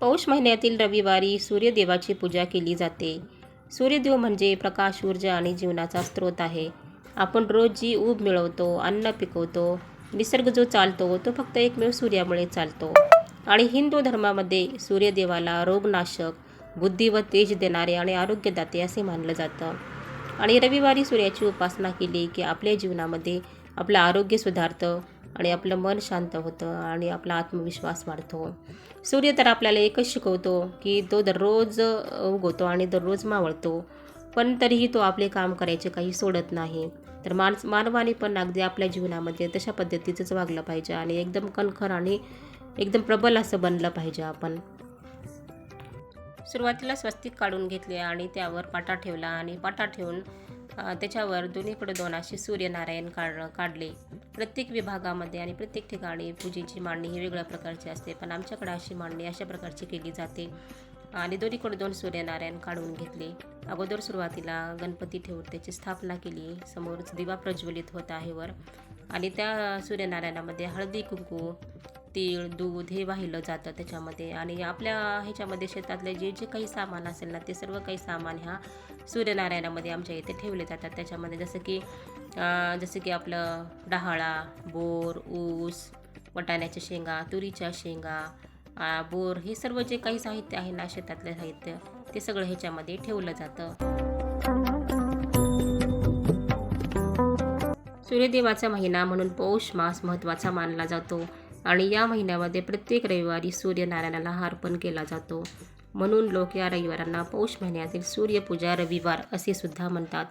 पौष महिन्यातील रविवारी सूर्यदेवाची पूजा केली जाते. सूर्यदेव म्हणजे प्रकाश, ऊर्जा आणि जीवनाचा स्रोत आहे. आपण रोज जी ऊब मिळवतो, अन्न पिकवतो, निसर्ग जो चालतो तो फक्त एकमेव सूर्यामुळे चालतो. आणि हिंदू धर्मामध्ये सूर्यदेवाला रोगनाशक, बुद्धी व तेज देणारे आणि आरोग्यदाते असे मानलं जातं. आणि रविवारी सूर्याची उपासना केली की आपल्या जीवनामध्ये आपलं आरोग्य सुधारतं आणि आपलं मन शांत होतं आणि आपला आत्मविश्वास वाढतो. सूर्य तर आपल्याला एकच शिकवतो की तो दररोज उगवतो आणि दररोज मावळतो, पण तरीही तो आपले काम करायचे काही सोडत नाही. तर मानवाने पण अगदी आपल्या जीवनामध्ये तशा पद्धतीचंच वागलं पाहिजे आणि एकदम कणखर आणि एकदम प्रबल असं बनलं पाहिजे आपण. सुरुवातीला स्वस्तिक काढून घेतले आणि त्यावर पाटा ठेवला आणि पाटा ठेवून त्याच्यावर दोन्हीकडे दोन असे सूर्यनारायण काढले. प्रत्येक विभागामध्ये आणि प्रत्येक ठिकाणी पूजेची मांडणी ही वेगळ्या प्रकारची असते, पण आमच्याकडे अशी मांडणी अशा प्रकारची केली जाते. आणि दोन्हीकडे दोन सूर्यनारायण काढून घेतले. अगोदर सुरुवातीला गणपती ठेवून त्याची स्थापना केली. समोरच दिवा प्रज्वलित होत आहे वर, आणि त्या सूर्यनारायणामध्ये हळदी कुंकू, तीळ, दूध हे वाहिलं जातं त्याच्यामध्ये. आणि आपल्या ह्याच्यामध्ये शेतातले जे जे काही सामान असेल ना, ते सर्व काही सामान ह्या सूर्यनारायणामध्ये आमच्या इथे ठेवले जातात. त्याच्यामध्ये जसं की आपलं डहाळा, बोर, ऊस, वाटाण्याच्या शेंगा, तुरीच्या शेंगा, बोर, हे सर्व जे काही साहित्य आहे ना, शेतातलं साहित्य, ते सगळं ह्याच्यामध्ये ठेवलं जातं. सूर्यदेवाचा महिना म्हणून पौष मास महत्त्वाचा मानला जातो आणि या महिन्यामध्ये प्रत्येक रविवारी सूर्यनारायणाला अर्पण केला जातो. म्हणून लोक या रविवारांना पौष महिन्यातील सूर्यपूजा रविवार असे सुद्धा म्हणतात.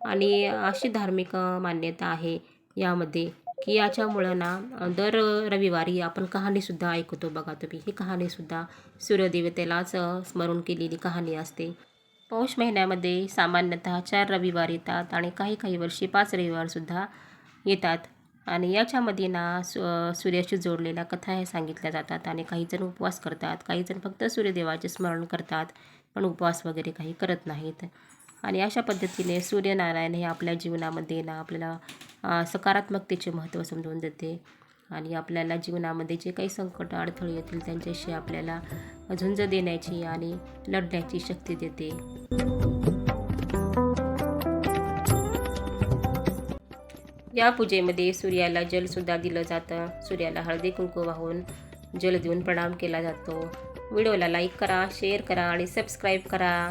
आणि अशी धार्मिक मान्यता आहे यामध्ये की याच्यामुळं ना दर रविवारी आपण कहाणीसुद्धा ऐकतो. बघा तुम्ही, ही कहाणीसुद्धा सूर्यदेवतेलाच स्मरून केलेली कहाणी असते. पौष महिन्यामध्ये सामान्यतः 4 रविवार येतात आणि काही वर्षी 5 रविवारसुद्धा येतात. आणि याच्यामध्ये ना सूर्याशी जोडलेल्या कथा हे सांगितल्या जातात. आणि काहीजण उपवास करतात, काहीजण फक्त सूर्यदेवाचे स्मरण करतात, पण उपवास वगैरे काही करत नाहीत. आणि अशा पद्धतीने सूर्यनारायण हे आपल्या जीवनामध्ये ना आपल्याला सकारात्मकतेचे महत्त्व समजून देते आणि आपल्याला जीवनामध्ये जे काही संकट अडथळे येतील त्यांच्याशी आपल्याला झुंज देण्याची आणि लढण्याची शक्ती देते. या पूजेमध्ये सूर्याला जलसुद्धा दिलं जातं. सूर्याला हळदी कुंकू वाहून जल देऊन प्रणाम केला जातो. व्हिडिओला लाईक करा, शेअर करा आणि सबस्क्राईब करा.